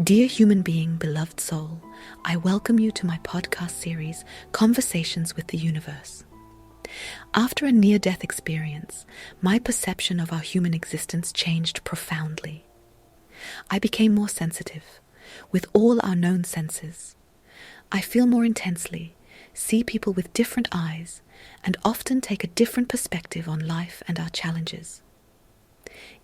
Dear human being, beloved soul, I welcome you to my podcast series, Conversations with the Universe. After a near-death experience, my perception of our human existence changed profoundly. I became more sensitive, with all our known senses. I feel more intensely, see people with different eyes, and often take a different perspective on life and our challenges.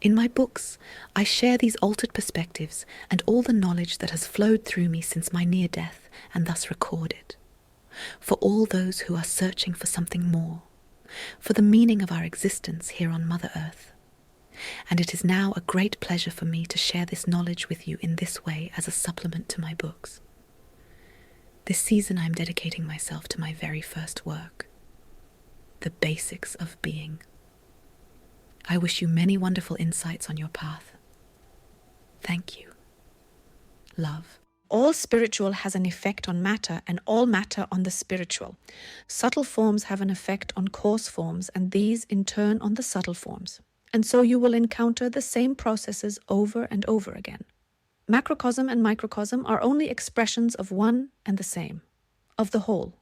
In my books, I share these altered perspectives and all the knowledge that has flowed through me since my near death and thus record it. For all those who are searching for something more, for the meaning of our existence here on Mother Earth. And it is now a great pleasure for me to share this knowledge with you in this way as a supplement to my books. This season I am dedicating myself to my very first work, the basics of being. I wish you many wonderful insights on your path. Thank you. Love. All spiritual has an effect on matter, and all matter on the spiritual. Subtle forms have an effect on coarse forms, and these in turn on the subtle forms. And so you will encounter the same processes over and over again. Macrocosm and microcosm are only expressions of one and the same, of the whole.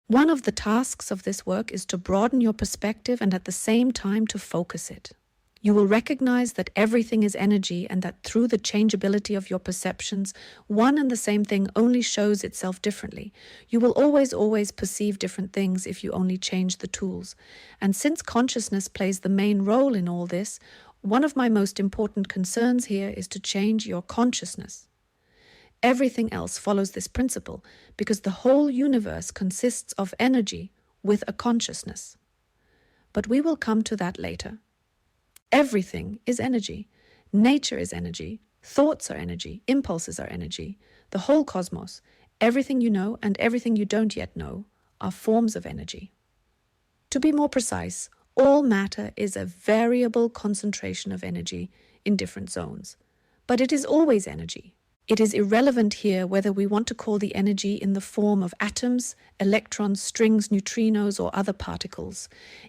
One of the tasks of this work is to broaden your perspective and at the same time to focus it. You will recognize that everything is energy and that through the changeability of your perceptions, one and the same thing only shows itself differently. You will always perceive different things if you only change the tools. And since consciousness plays the main role in all this, one of my most important concerns here is to change your consciousness. Everything else follows this principle because the whole universe consists of energy with a consciousness. But we will come to that later. Everything is energy. Nature is energy. Thoughts are energy. Impulses are energy. The whole cosmos, everything you know and everything you don't yet know, are forms of energy. To be more precise, all matter is a variable concentration of energy in different zones. But it is always energy. It is irrelevant here whether we want to call the energy in the form of atoms, electrons, strings, neutrinos, or other particles.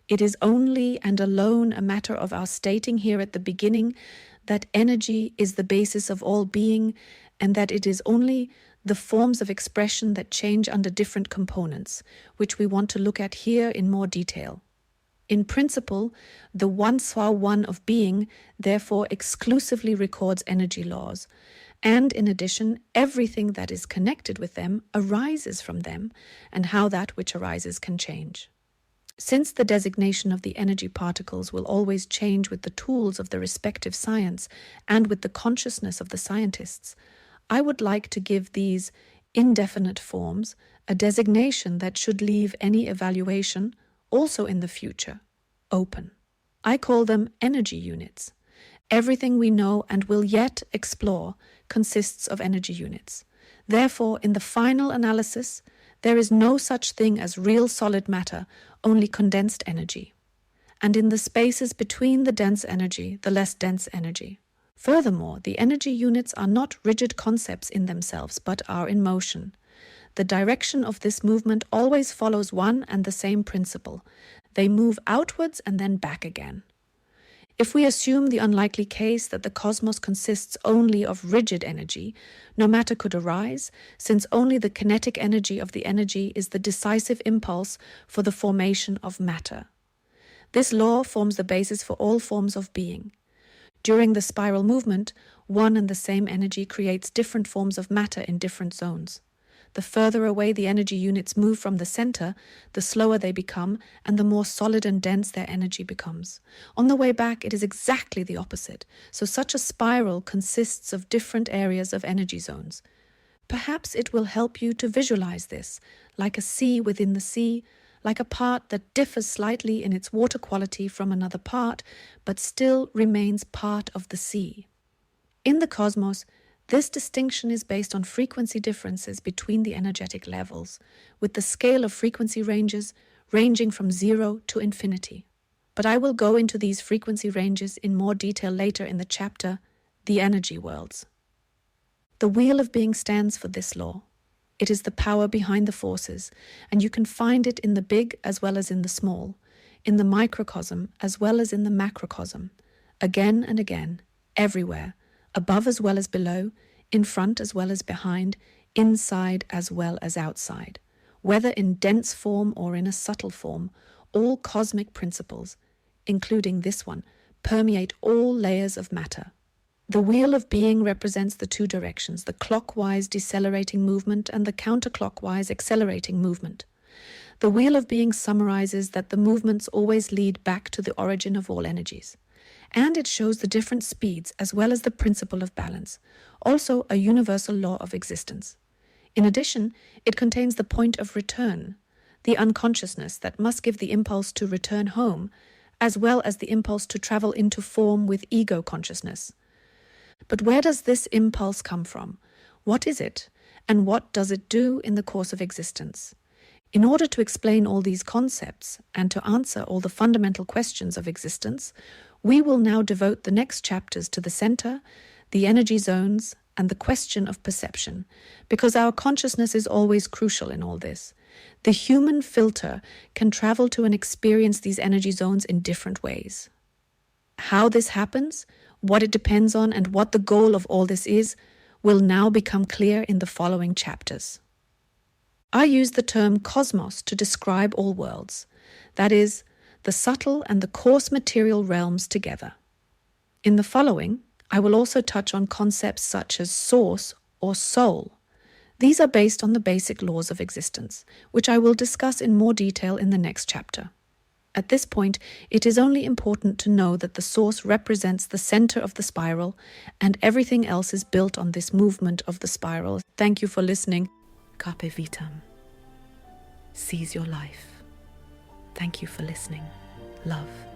It is only and alone a matter of our stating here at the beginning that energy is the basis of all being and that it is only the forms of expression that change under different components, which we want to look at here in more detail. In principle, the one of being therefore exclusively records energy laws. And in addition, everything that is connected with them arises from them, and how that which arises can change. Since the designation of the energy particles will always change with the tools of the respective science and with the consciousness of the scientists, I would like to give these indefinite forms a designation that should leave any evaluation, also in the future, open. I call them energy units. Everything we know and will yet explore consists of energy units. Therefore, in the final analysis, there is no such thing as real solid matter, only condensed energy. And in the spaces between the dense energy, the less dense energy. Furthermore, the energy units are not rigid concepts in themselves, but are in motion. The direction of this movement always follows one and the same principle. They move outwards and then back again. If we assume the unlikely case that the cosmos consists only of rigid energy, no matter could arise, since only the kinetic energy of the energy is the decisive impulse for the formation of matter. This law forms the basis for all forms of being. During the spiral movement, one and the same energy creates different forms of matter in different zones. The further away the energy units move from the center, the slower they become and the more solid and dense their energy becomes. On the way back, it is exactly the opposite. So such a spiral consists of different areas of energy zones. Perhaps it will help you to visualize this, like a sea within the sea, like a part that differs slightly in its water quality from another part, but still remains part of the sea. In the cosmos, this distinction is based on frequency differences between the energetic levels, with the scale of frequency ranges ranging from 0 to infinity. But I will go into these frequency ranges in more detail later in the chapter, The Energy Worlds. The wheel of being stands for this law. It is the power behind the forces, and you can find it in the big as well as in the small, in the microcosm as well as in the macrocosm, again and again, everywhere, above as well as below, in front as well as behind, inside as well as outside. Whether in dense form or in a subtle form, all cosmic principles, including this one, permeate all layers of matter. The wheel of being represents the two directions, the clockwise decelerating movement and the counterclockwise accelerating movement. The wheel of being summarizes that the movements always lead back to the origin of all energies. And it shows the different speeds as well as the principle of balance, also a universal law of existence. In addition, it contains the point of return, the unconsciousness that must give the impulse to return home, as well as the impulse to travel into form with ego consciousness. But where does this impulse come from? What is it? And what does it do in the course of existence? In order to explain all these concepts and to answer all the fundamental questions of existence, we will now devote the next chapters to the center, the energy zones, and the question of perception, because our consciousness is always crucial in all this. The human filter can travel to and experience these energy zones in different ways. How this happens, what it depends on, and what the goal of all this is, will now become clear in the following chapters. I use the term cosmos to describe all worlds, that is, the subtle and the coarse material realms together. In the following, I will also touch on concepts such as source or soul. These are based on the basic laws of existence, which I will discuss in more detail in the next chapter. At this point, it is only important to know that the source represents the center of the spiral, and everything else is built on this movement of the spiral. Thank you for listening. Carpe vitam. Seize your life. Thank you for listening. Love.